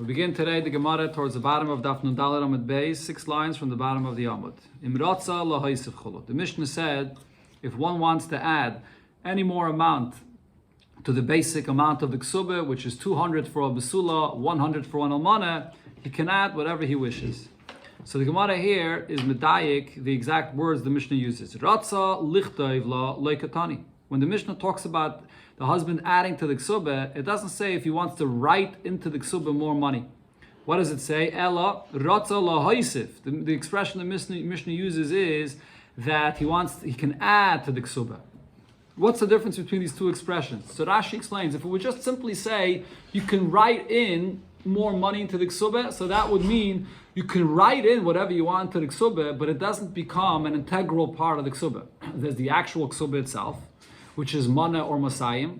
We begin today the Gemara towards the bottom of Daf Nun Daled Amud Beis, 6 lines from the bottom of the Amud. Imratza lahaisif chulot. The Mishnah said, if one wants to add any more amount to the basic amount of the Kesubos, which is 200 for a Basula, 100 for an Almana, he can add whatever he wishes. So the Gemara here is medayik, the exact words the Mishnah uses. Ratza lichtayv la leikatani. When the Mishnah talks about the husband adding to the Kesubos, it doesn't say if he wants to write into the Kesubos more money. What does it say? Ella ratza lahaisif. The expression the Mishnah uses is that he can add to the Kesubos. What's the difference between these two expressions? So Rashi explains, if it would just simply say you can write in more money into the Kesubos, so that would mean you can write in whatever you want to the Kesubos, but it doesn't become an integral part of the Kesubos. There's the actual Kesubos itself, which is mana or masayim,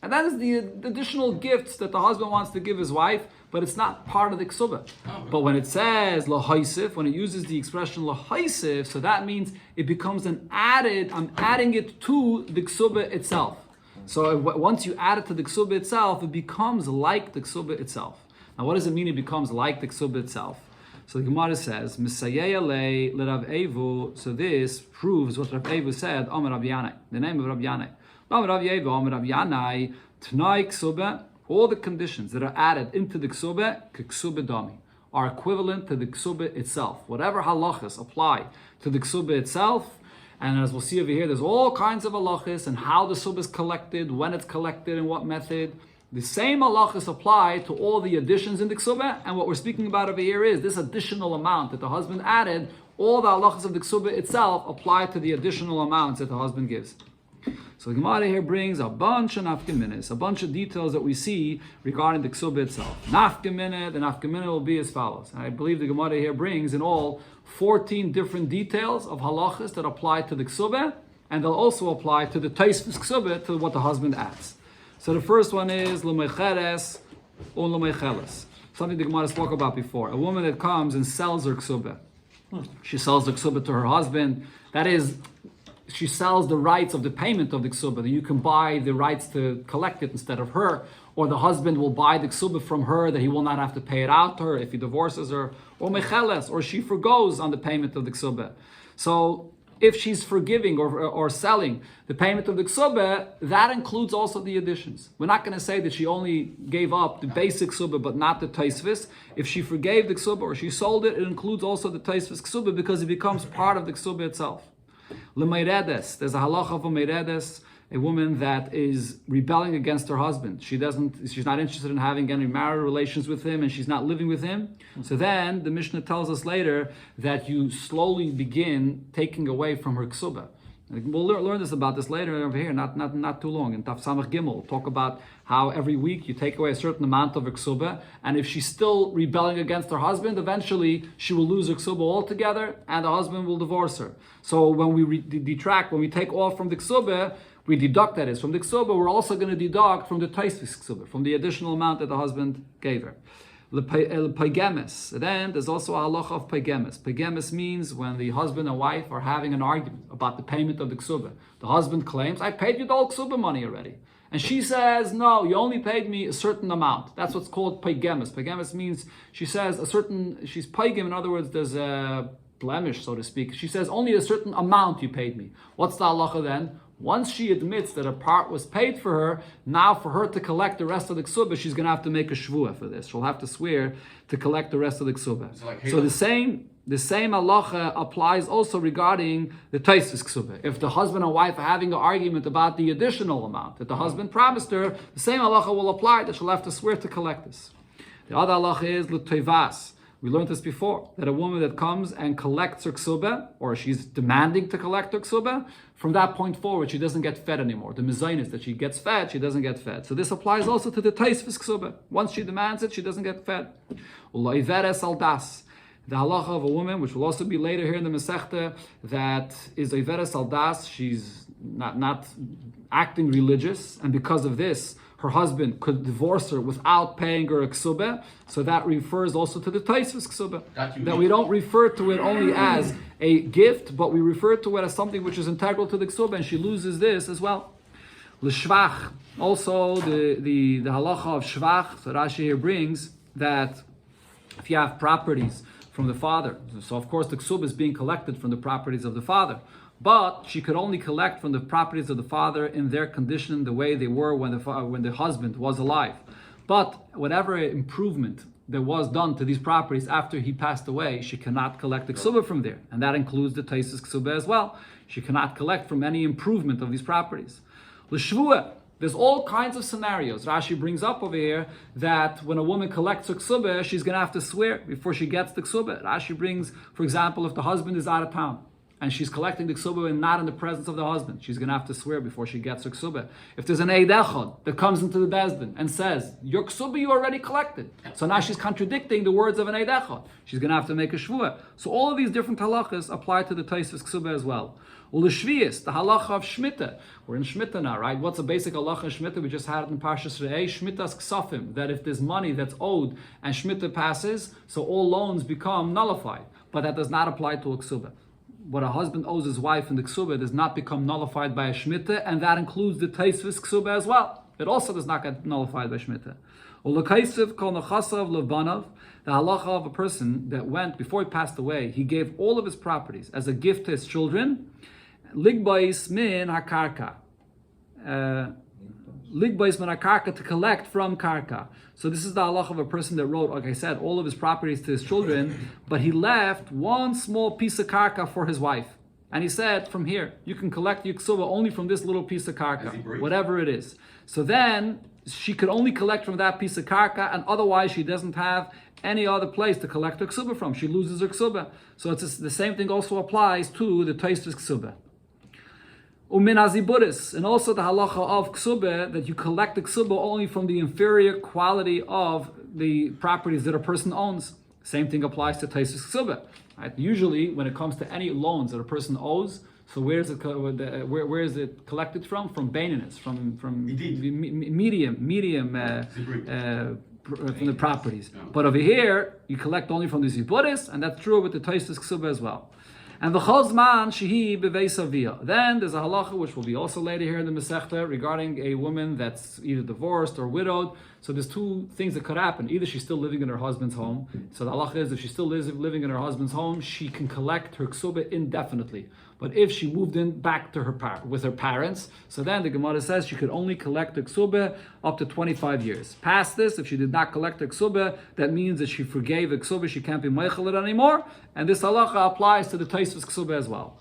and that is the additional gifts that the husband wants to give his wife, but it's not part of the Kesubos. But when it says lahaisif, when it uses the expression lahaisif, so that means it becomes I'm adding it to the Kesubos itself. So once you add it to the Kesubos itself, it becomes like the Kesubos itself. Now what does it mean it becomes like the Kesubos itself? So the Gemara says, Misayeh le Rav Evu. So this proves what Rav Evu said, Amar Rav Yanai, the name of Rav Yanai. Amar Rav Evu, Amar Rav Yanai, Tnai Kesubos, all the conditions that are added into the Kesubos, Kesubos dami, are equivalent to the Kesubos itself. Whatever halachas apply to the Kesubos itself, and as we'll see over here, there's all kinds of halachas and how the Kesubos is collected, when it's collected, and what method. The same halachas apply to all the additions in the Kesubos, and what we're speaking about over here is this additional amount that the husband added. All the halachas of the Kesubos itself apply to the additional amounts that the husband gives. So the Gemara here brings a bunch of nafkaminas, a bunch of details that we see regarding the Kesubos itself. The nafkamina will be as follows. I believe the Gemara here brings in all 14 different details of halachas that apply to the Kesubos, and they'll also apply to the Tosfos Kesubos, to what the husband adds. So the first one is l'meicheres or l'meicheles, something the Gemara spoke about before. A woman that comes and sells her Kesubos. She sells the Kesubos to her husband. That is, she sells the rights of the payment of the Kesubos. You can buy the rights to collect it instead of her, or the husband will buy the Kesubos from her that he will not have to pay it out to her if he divorces her, or mecheles, or she forgoes on the payment of the Kesubos. So if she's forgiving or selling the payment of the Kesubos, that includes also the additions. We're not going to say that she only gave up the basic Kesubos but not the Tosfos. If she forgave the Kesubos or she sold it, it includes also the Tosfos Kesubos because it becomes part of the Kesubos itself. L'meiredes, there's a halacha of a meiredes, a woman that is rebelling against her husband. She's not interested in having any marital relations with him, and she's not living with him. So then the Mishnah tells us later that you slowly begin taking away from her Kesubos. We'll learn about this later over here, not too long. In Taf Samach Gimel, we'll talk about how every week you take away a certain amount of her Kesubos, and if she's still rebelling against her husband, eventually she will lose her Kesubos altogether, and the husband will divorce her. So when we when we take off from the Kesubos, we deduct, that is, from the Kesubos, we're also going to deduct from the Tosfos Kesubos, from the additional amount that the husband gave her. Paigemes. Then there's also a halacha of paigemes. Paigemes means when the husband and wife are having an argument about the payment of the Kesubos. The husband claims, I paid you the whole Kesubos money already. And she says, no, you only paid me a certain amount. That's what's called paigemes. Paigemes means she says she's paigem, in other words, there's a blemish, so to speak. She says, only a certain amount you paid me. What's the halacha then? Once she admits that a part was paid for her, now for her to collect the rest of the Kesubos, she's going to have to make a shvuah for this. She'll have to swear to collect the rest of the Kesubos. So the same halacha applies also regarding the Tosfos Kesubos. If the husband and wife are having an argument about the additional amount that the husband promised her, the same halacha will apply, that she'll have to swear to collect this. The other halacha is l'toivas. We learned this before, that a woman that comes and collects her Kesubos, or she's demanding to collect her Kesubos, from that point forward, she doesn't get fed anymore. The mezainis is that she gets fed, she doesn't get fed. So this applies also to the Tosfos Kesubos. Once she demands it, she doesn't get fed. Ulaiveres aldas. The halacha of a woman, which will also be later here in the Masechta, that is Iveres aldas, she's not acting religious, and because of this, her husband could divorce her without paying her a Kesubos. So that refers also to the Tosfos Kesubos. That we don't refer to it only as a gift, but we refer to it as something which is integral to the Kesubos, and she loses this as well. L'shvach, also the halacha of shvach, so Rashi here brings, that if you have properties from the father, so of course the ksub is being collected from the properties of the father, but she could only collect from the properties of the father in their condition, the way they were when the husband was alive. But whatever improvement that was done to these properties after he passed away, she cannot collect the ksuba from there. And that includes the taisus ksuba as well. She cannot collect from any improvement of these properties. L'shvua, there's all kinds of scenarios. Rashi brings up over here that when a woman collects her ksuba, she's going to have to swear before she gets the ksuba. Rashi brings, for example, if the husband is out of town, and she's collecting the ksuba and not in the presence of the husband, she's going to have to swear before she gets her ksuba. If there's an eid echad that comes into the bezdin and says, your ksuba you already collected, so now she's contradicting the words of an eid echad, she's going to have to make a shvua. So all of these different halachas apply to the taisus ksuba as well. Uleshvius, the halacha of shmita. We're in shmita now, right? What's a basic halacha of shmita? We just had it in Parshas Re'eh, shmitas ksafim, that if there's money that's owed and shmita passes, so all loans become nullified. But that does not apply to a ksuba. What a husband owes his wife in the ksuba does not become nullified by a shmita, and that includes the taisvis ksuba as well. It also does not get nullified by shmita. Ulekaisiv kol nechasav levanav, the halacha of a person that went, before he passed away, he gave all of his properties as a gift to his children, ligbais min hakarka. Ligbais min hakarka, to collect from karka. So this is the halacha of a person that wrote, like I said, all of his properties to his children, but he left one small piece of karka for his wife. And he said, from here, you can collect your ksuba only from this little piece of karka, whatever it is. So then, she could only collect from that piece of karka, and otherwise she doesn't have any other place to collect her ksuba from. She loses her ksuba. So it's the same thing also applies to the taisus ksuba. Umin aziburis, and also the halacha of ksuba, that you collect the ksuba only from the inferior quality of the properties that a person owns. Same thing applies to taisus ksuba. Right? Usually, when it comes to any loans that a person owes, so where is it collected from? From baininus, from medium from the properties. But over here, you collect only from the ziburis, and that's true with the taisus ksuba as well. And the chozman shehi beveisavia. Then there's a halacha which will be also later here in the Masechta regarding a woman that's either divorced or widowed. So there's two things that could happen. Either she's still living in her husband's home. So the halacha is if she still lives living in her husband's home, she can collect her ksuba indefinitely. But if she moved in back to with her parents, so then the Gemara says she could only collect the ksuba up to 25 years. Past this, if she did not collect the ksuba, that means that she forgave the ksuba, she can't be meichelet anymore, and this halacha applies to the taisus ksuba as well.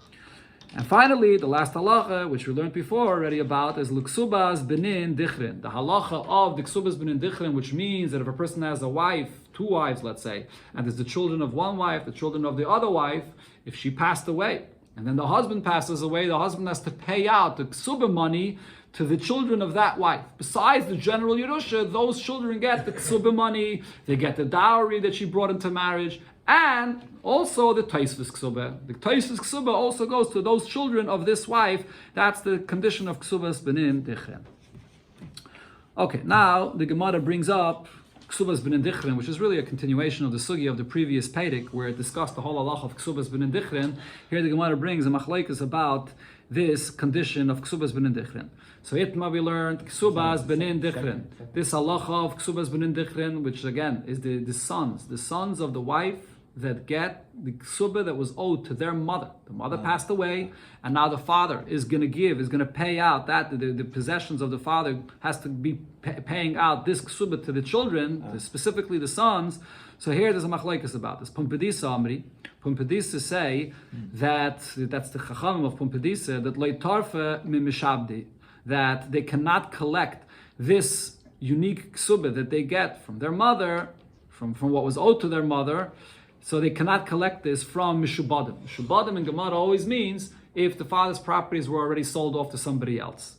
And finally, the last halacha, which we learned before already about, is l'ksubas benin dichrin. The halacha of the ksubas benin dichrin, which means that if a person has a wife, two wives, let's say, and there's the children of one wife, the children of the other wife, if she passed away, and then the husband passes away, the husband has to pay out the ksuba money to the children of that wife. Besides the general Yerusha, those children get the ksuba money, they get the dowry that she brought into marriage, and also the taisus ksuba. The taisus ksuba also goes to those children of this wife. That's the condition of ksubas benin dichrin. Okay, now the Gemara brings up Kesubos benin dichrin, which is really a continuation of the sugi of the previous Pedic, where it discussed the whole halach of Kesubos benin dichrin. Here the Gemara brings a machlekes about this condition of Kesubos benin dichrin. So Itma we learned Kesubos benin dichrin. This halacha of Kesubos benin dichrin, which again is the sons of the wife that get the ksuba that was owed to their mother. The mother passed away, and now the father is going to pay out that the possessions of the father has to be paying out this ksuba to the children, specifically the sons. So here there's a machlekes about this. Pumbedisa Amri, Pumbedisa say that's the chachamim of Pumbedisa, that leitarfe mimishabdi, that they cannot collect this unique ksuba that they get from their mother, from what was owed to their mother. So they cannot collect this from mishubadim. Mishubadim in Gemara always means if the father's properties were already sold off to somebody else.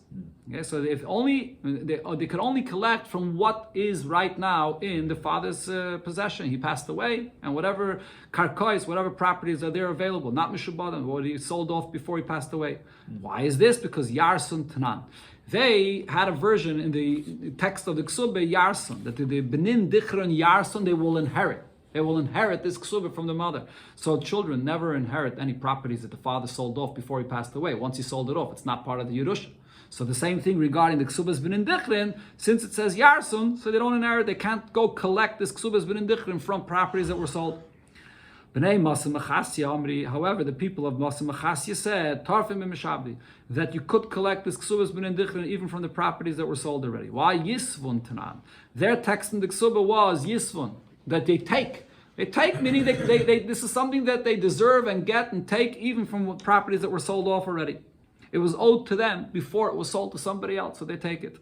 Okay, so if only they could only collect from what is right now in the father's possession. He passed away, and whatever karkais, whatever properties are there available, not mishubadim, what he sold off before he passed away. Why is this? Because yarsun tanan. They had a version in the text of the Ksubah yarsun, that the benin dichron yarsun, they will inherit. They will inherit this ksuba from the mother. So children never inherit any properties that the father sold off before he passed away. Once he sold it off, it's not part of the Yerusha. So the same thing regarding the Kesubos b'nin dichrin, since it says Yarsun, so they don't inherit, they can't go collect this Kesubos b'nin dichrin from properties that were sold. B'nei Masa Machasya Amri, however, the people of Masa Machasya said, Tarfim Mishabdi, that you could collect this Kesubos b'nin dichrin even from the properties that were sold already. Why? Yisvun Tanan. Their text in the Kesubah was Yisvun, that they take. They take, meaning this is something that they deserve and get and take even from properties that were sold off already. It was owed to them before it was sold to somebody else, so they take it.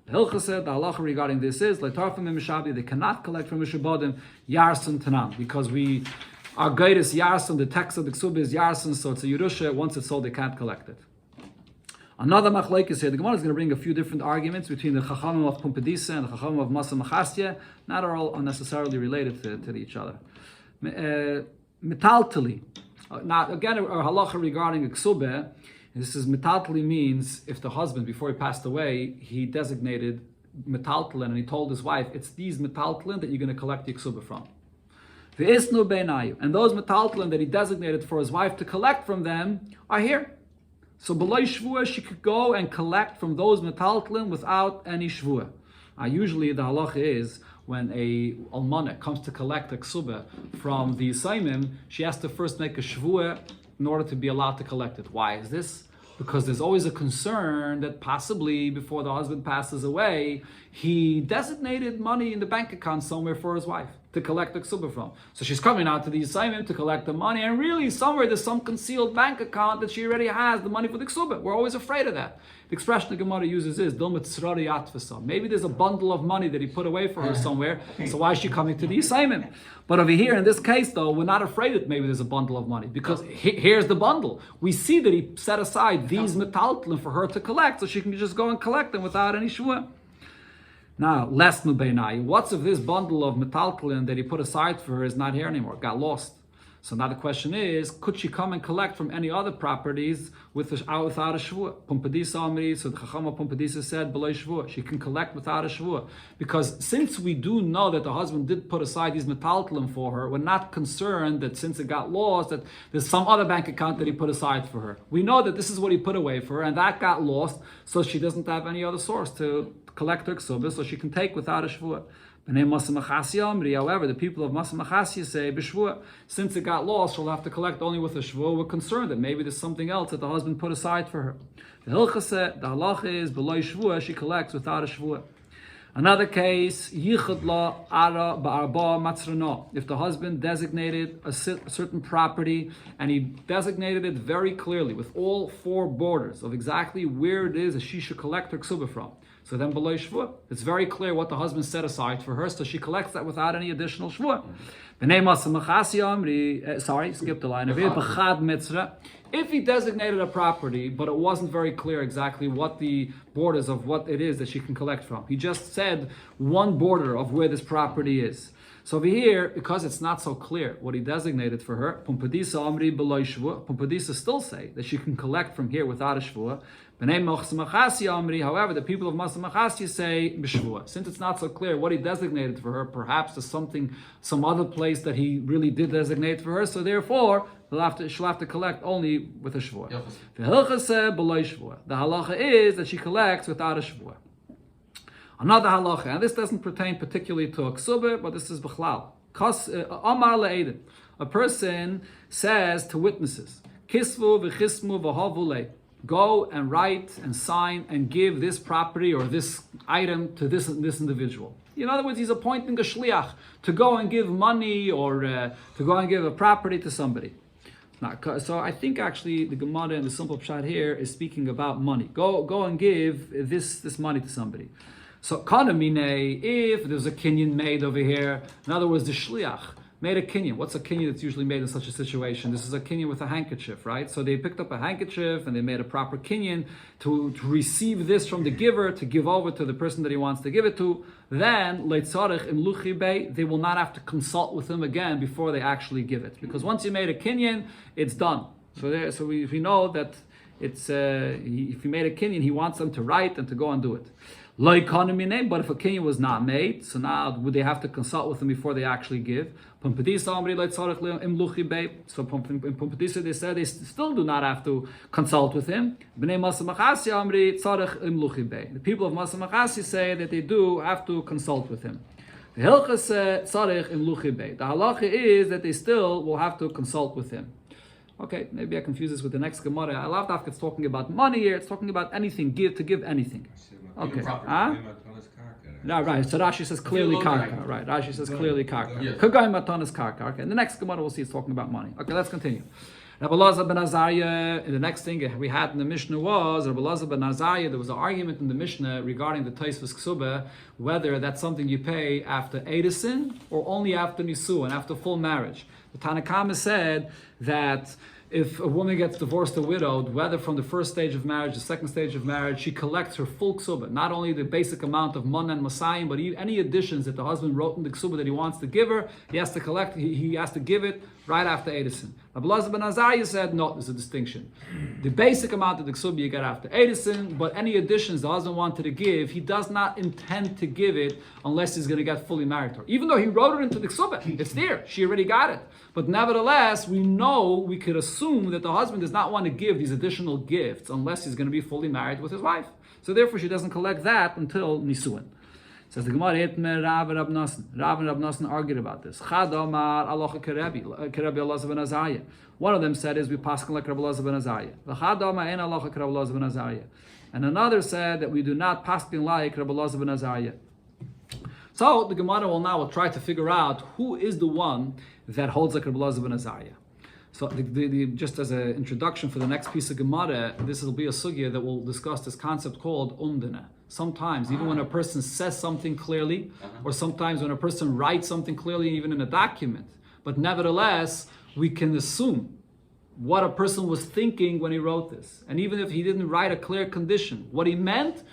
The Hilcha said, the halacha regarding this is, they cannot collect from Mishabodim Yarson Tanan, because our guide is Yarson, the text of the Kesubah is Yarson, so it's a Yerusha, once it's sold, they can't collect it. Another machlekes here, the Gemara is going to bring a few different arguments between the Chachamim of Pumbedisa and the Chachamim of Masa Machasya, not all unnecessarily related to each other. Metaltali. Now, again, a halacha regarding a Kesubah, this is metaltali means if the husband, before he passed away, he designated metaltalin and he told his wife, it's these metaltalin that you're going to collect the Kesubah from. And those metaltalin that he designated for his wife to collect from them are here. So below shvua, she could go and collect from those metaltalin without any shvua. Usually the halacha is when a almana comes to collect a Kesubah from the Yisaimim, she has to first make a shvua in order to be allowed to collect it. Why is this? Because there's always a concern that possibly before the husband passes away, he designated money in the bank account somewhere for his wife to collect the Kesubah from. So she's coming out to the assignment to collect the money, and really somewhere there's some concealed bank account that she already has the money for the Kesubah. We're always afraid of that. The expression the Gemara uses is, maybe there's a bundle of money that he put away for her somewhere, so why is she coming to the assignment? But over here, in this case though, we're not afraid that maybe there's a bundle of money, because here's the bundle. We see that he set aside these metaltlin for her to collect, so she can just go and collect them without any shua. Now, less nubeinayi. What's if this bundle of metaltlin that he put aside for her is not here anymore, got lost? So now the question is, could she come and collect from any other properties without a shvua? Pumbedisa Amri, so the Chacham of Pumbedisa said, below shvua, she can collect without a shvua. Because since we do know that the husband did put aside these metaltlin for her, we're not concerned that since it got lost, that there's some other bank account that he put aside for her. We know that this is what he put away for her, and that got lost, so she doesn't have any other source to collect her Kesubah, so she can take without a shvua. However, the people of Masa Machasya say, B'shvua, since it got lost, she'll have to collect only with a shvua. We're concerned that maybe there's something else that the husband put aside for her. The Hilcha said, the halacha is, below shvua, she collects without a shvua. Another case, Yichud la ara ba'arba matzrano. If the husband designated a certain property, and he designated it very clearly with all four borders of exactly where it is that she should collect her Kesubah from. So then below shvua, it's very clear what the husband set aside for her, so she collects that without any additional shvua. Skip the line of here. If he designated a property, but it wasn't very clear exactly what the borders of what it is that she can collect from. He just said one border of where this property is. So over here, because it's not so clear what he designated for her, Pumbedisa Amri below shvua, Pumbedisa still say that she can collect from here without a shvua. However, the people of Masa Machasya say b'shvua. Since it's not so clear what he designated for her, perhaps there's some other place that he really did designate for her, so therefore she'll have to collect only with a shvua. The Hilcha said below shvua. The halacha is that she collects without a shvua. Another halacha, and this doesn't pertain particularly to a Kesubah, but this is b'chlal. Amar le'edin. A person says to witnesses, Kisvu v'chismu v'havu le. Go and write and sign and give this property or this item to this individual. In other words, he's appointing a shliach to go and give money or to go and give a property to somebody. Now, so I think actually the Gemara and the simple pshat here is speaking about money. Go and give this money to somebody. So kanamine, if there's a kinyan made over here, in other words, the shliach made a kinyan. What's a kinyan that's usually made in such a situation? This is a kinyan with a handkerchief, right? So they picked up a handkerchief and they made a proper kinyan to receive this from the giver, to give over to the person that he wants to give it to. Then, leitzarech in luchibei, they will not have to consult with him again before they actually give it. Because once you made a kinyan, it's done. So we know that it's if he made a kinyan, he wants them to write and to go and do it. But if a kinyan was not made, so now would they have to consult with him before they actually give? So in Pumpedisa they said they still do not have to consult with him. The people of Masa Machasi say that they do have to consult with him. The halacha is that they still will have to consult with him. Okay, maybe I confuse this with the next Gemara. Alavdafka it's talking about money here. It's talking about anything, to give anything. Okay. No, right. So Rashi says clearly karka. Right. Rashi says clearly karka. Kagay matanas karka. Okay. In the next Gemara we'll see it's talking about money. Okay, let's continue. Rabbi Elazar ben Azariah, the next thing we had in the Mishnah was Rabbi Elazar ben Azariah. There was an argument in the Mishnah regarding the Tosfos Kesubos, whether that's something you pay after Eidusin or only after Nisuin, after full marriage. The Tanakama said that if a woman gets divorced or widowed, whether from the first stage of marriage, the second stage of marriage, she collects her full ksubah, not only the basic amount of mon and masayim, but any additions that the husband wrote in the ksubah that he wants to give her, he has to collect, he has to give it right after Eidusin. Rabbi Elazar ben Azariah said, no, there's a distinction. The basic amount of the ksubah you get after Eidusin, but any additions the husband wanted to give, he does not intend to give it unless he's going to get fully married to her. Even though he wrote it into the ksubah, it's there, she already got it. But nevertheless, we could assume that the husband does not want to give these additional gifts unless he's going to be fully married with his wife. So therefore, she doesn't collect that until Nisuin. Says the Gemara, Rav and Rab Nosson argued about this. One of them said is we pass like Rabbi Elazar ben Azariah. And another said that we do not pass like Rabbi Elazar ben Azariah. So the Gemara will try to figure out who is the one that holds like Rabbi Elazar ben Azariah. So just as an introduction for the next piece of Gemara, this will be a sugya that will discuss this concept called umdana. Sometimes, even when a person says something clearly, or sometimes when a person writes something clearly, even in a document, but nevertheless, we can assume what a person was thinking when he wrote this. And even if he didn't write a clear condition, what he meant,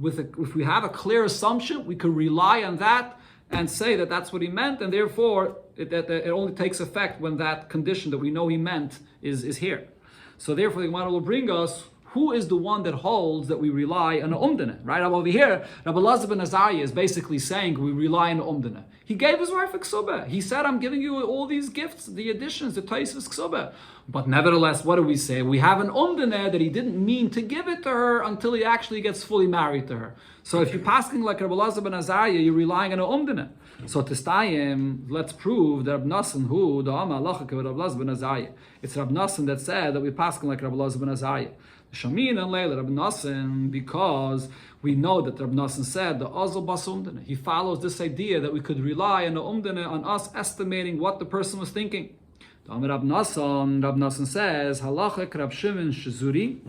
if we have a clear assumption, we could rely on that and say that that's what he meant, and therefore it only takes effect when that condition that we know he meant is here. So therefore the Gemara will bring us who is the one that holds that we rely on the umdana, right? Over here, Rabbi Elazar ben Azariah is basically saying we rely on the umdana. He gave his wife a ksubah. He said, I'm giving you all these gifts, the additions, the Tosfos ksubah. But nevertheless, what do we say? We have an umdana that he didn't mean to give it to her until he actually gets fully married to her. So if you're passing like Rabbi Elazar ben Azariah, you're relying on an umdana. So Tistayim, let's prove that Rab Nosson, who the Amma Lachak of Rabbi Elazar ben Azariah. It's Rab Nosson that said that we're passing like Rabbi Elazar ben Azariah. Shamin and Leila Rab Nosson, because we know that Rab Nosson said the Azal Bas Umdana. He follows this idea that we could rely on the Umdana, on us estimating what the person was thinking. Rab Nosson says Halachak Rab Shimon Shazuri.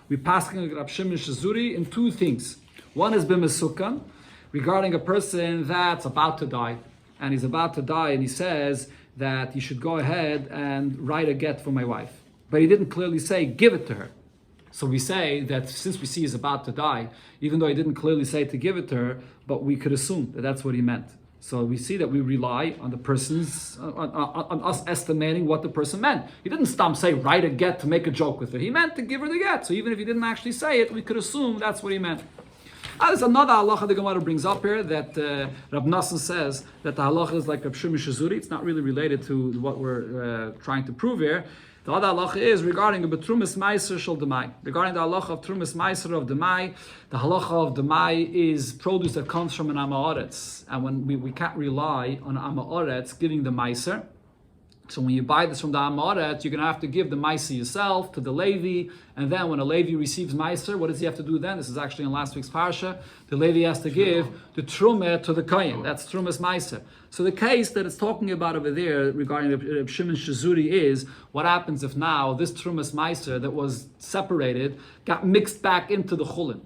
We pass like Rab Shimon Shazuri in two things. One is b'mesukan, regarding a person that's about to die, and he's about to die, and he says that you should go ahead and write a get for my wife, but he didn't clearly say give it to her. So we say that since we see he's about to die, even though he didn't clearly say to give it to her, but we could assume that that's what he meant. So we see that we rely on the person's, on us estimating what the person meant. He didn't say write a get to make a joke with her. He meant to give her the get. So even if he didn't actually say it, we could assume that's what he meant. There's another halacha the Gemara brings up here that Rab Nosson says that the halacha is like Rab Shimon Shazuri. It's not really related to what we're trying to prove here. The other halacha is regarding a betrumas meiser shel demai. Regarding the halacha of trumas meiser of demai, the halacha of demai is produce that comes from an amaretz, and when we can't rely on amaretz giving the meiser. So when you buy this from the amaretz, you're going to have to give the meiser yourself to the Levi, and then when a Levi receives meiser, what does he have to do then? This is actually in last week's parsha. The Levi has to give the trumah to the kohen. That's trumas meiser. So the case that it's talking about over there regarding Reb Shimon Shazuri is what happens if now this trumas meiser that was separated got mixed back into the chulin.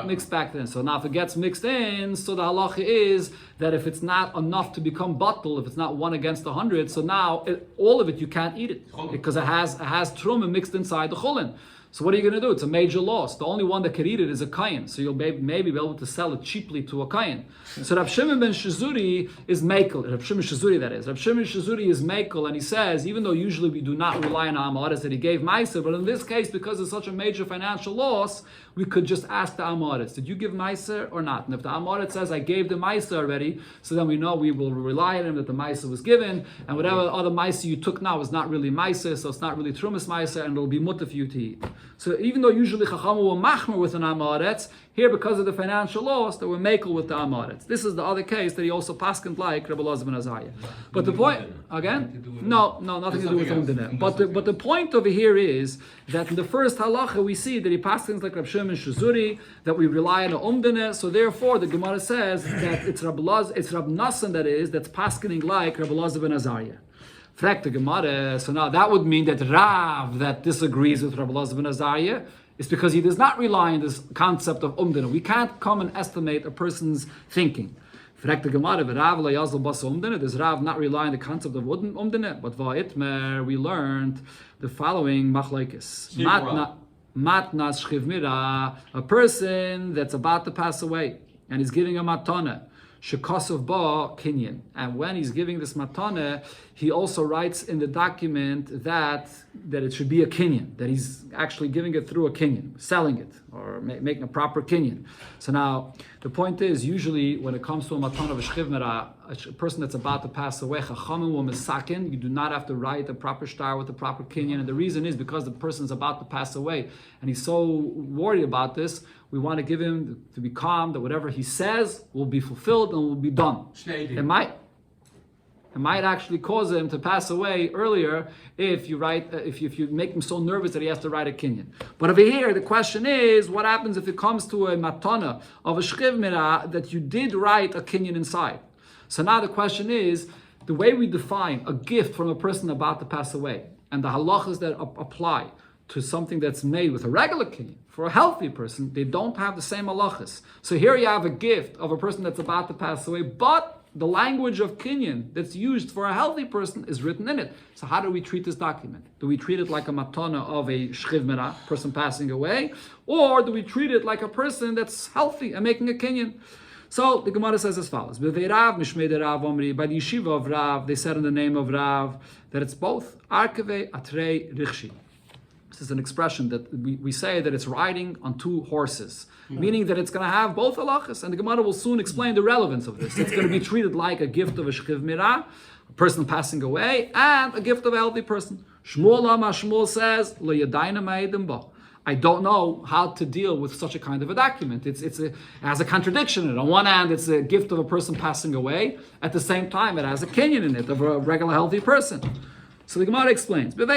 Mixed back in. So now if it gets mixed in, so the halacha is that if it's not enough to become batul, if it's not 1 against 100, so now all of it you can't eat it because it has truma mixed inside the chulin. So what are you going to do? It's a major loss. The only one that can eat it is a kain. So you'll maybe be able to sell it cheaply to a kain. So Rav Shimon ben Shizuri is mekel. Rav Shimon Shizuri, that is. Rav Shimon Shizuri is mekel, and he says, even though usually we do not rely on Amoritz that he gave Meiser, but in this case, because it's such a major financial loss, we could just ask the Amoritz, did you give Meiser or not? And if the Amoritz says, I gave the Meiser already, so then we know we will rely on him that the Meiser was given, and whatever other Meiser you took now is not really Meiser, so it's not really Trumas Meiser, and it'll be mutter for you to eat. So even though usually Chacham will machmer with an Amoritz, here because of the financial loss, they were makel with the Amoritz. This is the other case that he also paskent like Rebbe Elazar ben Azariah. But the point, again, no, nothing to do with Umdineh. But the point over here is that in the first halacha we see that he paskens like Rav Shimon Shizuri, that we rely on the Umdineh. So therefore the Gemara says that it's Rab Nassan that's paskening like Rebbe Elazar ben Azariah. Frag the Gemara. So now that would mean that Rav that disagrees with Rebbe Elazar ben Azariah is because he does not rely on this concept of umdina. We can't come and estimate a person's thinking. Frag the Gemara, Rav la yazal bas umdina. Does Rav not rely on the concept of umdina? But va'itmer, we learned the following machlekes. Matnas shchivmira, a person that's about to pass away and he's giving a matana. Shekosov ba kinyan, and when he's giving this matana, he also writes in the document that it should be a kinyan, that he's actually giving it through a kinyan, selling it or making a proper kinyan. So now the point is, usually when it comes to a matana of a shchivmera, a person that's about to pass away, chachamim will misakin. You do not have to write a proper star with a proper kinyan, and the reason is because the person's about to pass away, and he's so worried about this. We want to give him to be calm, that whatever he says will be fulfilled and will be done. It might actually cause him to pass away earlier if you write, if you make him so nervous that he has to write a kinyan. But over here, the question is, what happens if it comes to a matana of a shchiv mirah that you did write a kinyan inside? So now the question is, the way we define a gift from a person about to pass away, and the halachas that apply to something that's made with a regular kinyan, for a healthy person, they don't have the same halachas. So here you have a gift of a person that's about to pass away, but the language of kinyan that's used for a healthy person is written in it. So how do we treat this document? Do we treat it like a matana of a shchiv mirah, person passing away, or do we treat it like a person that's healthy and making a kinyan? So the Gemara says as follows: by the yeshiva of Rav, they said in the name of Rav that it's both arkeve atrei richshi. This is an expression that we say that it's riding on two horses, meaning that it's going to have both halachas, and the Gemara will soon explain the relevance of this. It's going to be treated like a gift of a shchiv mirah, a person passing away, and a gift of a healthy person. Shmuel says, Lo yadayna ma'edim ba. I don't know how to deal with such a kind of a document. It has a contradiction in it. On one hand, it's a gift of a person passing away. At the same time, it has a kinyan in it of a regular healthy person. So the Gemara explains, this that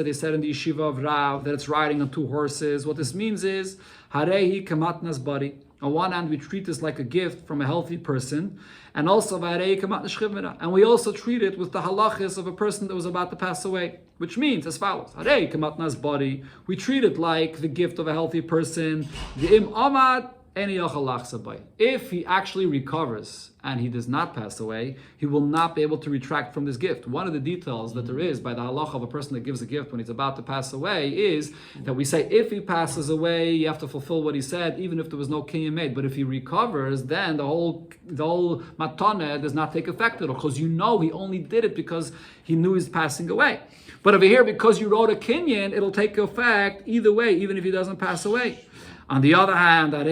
they said in the yeshiva of Rav that it's riding on two horses. What this means is, harehi kamatnas bari. On one hand, we treat this like a gift from a healthy person, and also and we also treat it with the halachis of a person that was about to pass away, which means as follows: harehi kamatnas bari. We treat it like the gift of a healthy person. V'im amad. If he actually recovers and he does not pass away, he will not be able to retract from this gift. One of the details that there is by the halacha of a person that gives a gift when he's about to pass away is that we say if he passes away, you have to fulfill what he said, even if there was no kinyan made. But if he recovers, then the whole matana does not take effect at all, because you know he only did it because he knew he's passing away. But over here, because you wrote a kinyan, it'll take effect either way, even if he doesn't pass away. On the other hand, it'll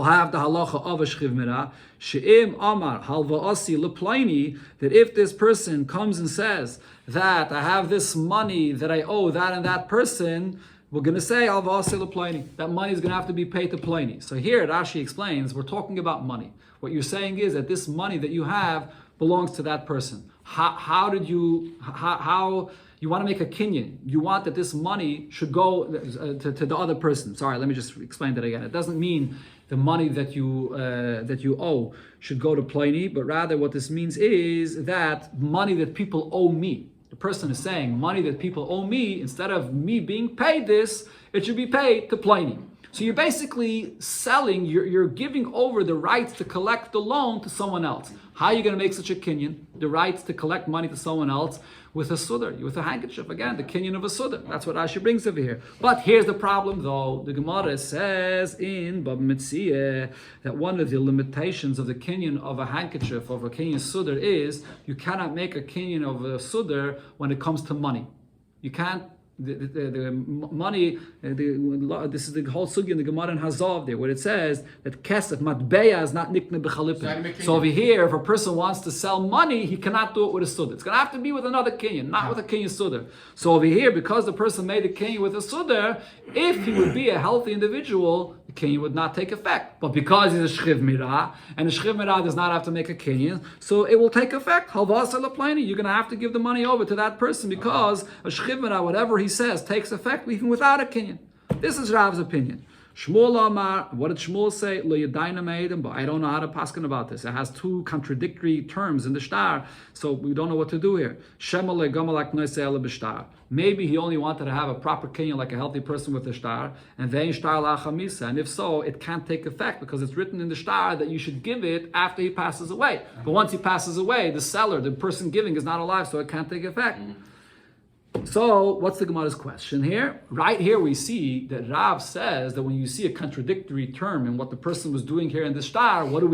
have the halacha of a shchiv mirah, she'im amar halva'asi leplaini, that if this person comes and says that I have this money that I owe that and that person, we're going to say halva'asi leplaini. That money is going to have to be paid to Pliny. So here Rashi explains, we're talking about money. What you're saying is that this money that you have belongs to that person. How you want to make a kinyan. You want that this money should go to the other person. Sorry, let me just explain that again. It doesn't mean the money that you owe should go to Pliny, but rather what this means is that money that people owe me. The person is saying money that people owe me, instead of me being paid this, it should be paid to Pliny. So you're basically selling, you're giving over the rights to collect the loan to someone else. How are you going to make such a kinyan? The rights to collect money to someone else with a sudar, with a handkerchief. Again, the kinyan of a sudar. That's what Rashi brings over here. But here's the problem though. The Gemara says in Bab Metzia that one of the limitations of the kinyan of a handkerchief, of a kinyan sudar, is you cannot make a kinyan of a sudar when it comes to money. You can't. The money, this is the whole sugi in the Gemara in Hazov there, where it says that kesef, matbeya, is not nikne b'chalipin. So over here, if a person wants to sell money, he cannot do it with a sudar. It's going to have to be with another kinyan, not with a kinyan sudar. So over here, because the person made a kinyan with a sudar, if he would be a healthy individual, the kinyan would not take effect. But because he's a shchiv mirah, and a shchiv mirah does not have to make a kinyan, so it will take effect. Halvasa laplani, you're going to have to give the money over to that person because a shchiv mirah, whatever he says, takes effect even without a kinyan. This is Rav's opinion. Shmuel Amar, what did Shmuel say? Lo yadayna me'edim, but I don't know how to paskin about this. It has two contradictory terms in the shtar, so we don't know what to do here. Shema le'gamalak noisei ele b'shtar. Maybe he only wanted to have a proper kinyan like a healthy person with a shtar, and vein shtar la'achamisa. And if so, it can't take effect because it's written in the shtar that you should give it after he passes away. But once he passes away, the seller, the person giving, is not alive, so it can't take effect. So, what's the Gemara's question here? Right here we see that Rav says that when you see a contradictory term in what the person was doing here in the shtar, what do?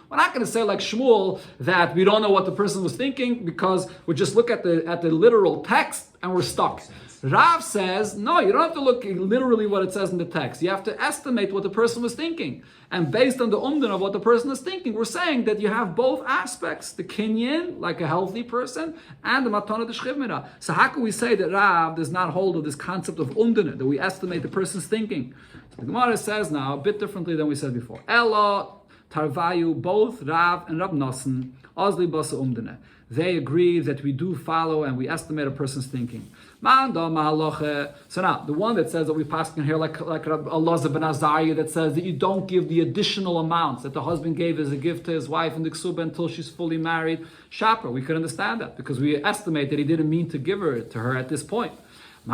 We're not going to say like Shmuel that we don't know what the person was thinking because we just look at the literal text and we're stuck. Rav says, no, you don't have to look literally what it says in the text. You have to estimate what the person was thinking. And based on the umdan of what the person is thinking, we're saying that you have both aspects, the kinyan, like a healthy person, and the matana de shchivmira. So how can we say that Rav does not hold of this concept of umdan, that we estimate the person's thinking? So the Gemara says now, a bit differently than we said before. Ella, Tarvayu, both Rav and Rab Nosson, Ozli Basa Umdane. They agree that we do follow and we estimate a person's thinking. So now, the one that says that we pass in here like Allah ben Azariah, that says that you don't give the additional amounts that the husband gave as a gift to his wife in the Kesubos until she's fully married. Shapra, we could understand that because we estimate that he didn't mean to give her to her at this point. The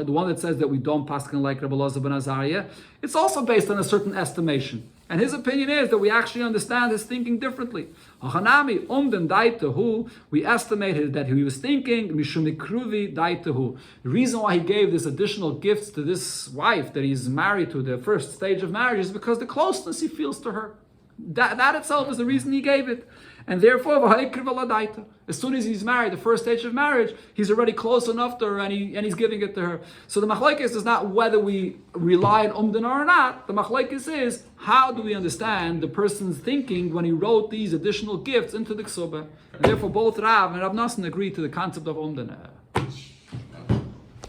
one that says that we don't paskin like Rabbi Elazar ben Azariah, it's also based on a certain estimation. And his opinion is that we actually understand his thinking differently. We estimated that he was thinking, the reason why he gave this additional gifts to this wife that he's married to, the first stage of marriage, is because the closeness he feels to her. That itself is the reason he gave it. And therefore, as soon as he's married, the first stage of marriage, he's already close enough to her and he's giving it to her. So the machlokes is not whether we rely on umdana or not. The machlokes is how do we understand the person's thinking when he wrote these additional gifts into the Kesubos. And therefore, both Rav and Rav Nosson agree to the concept of umdana.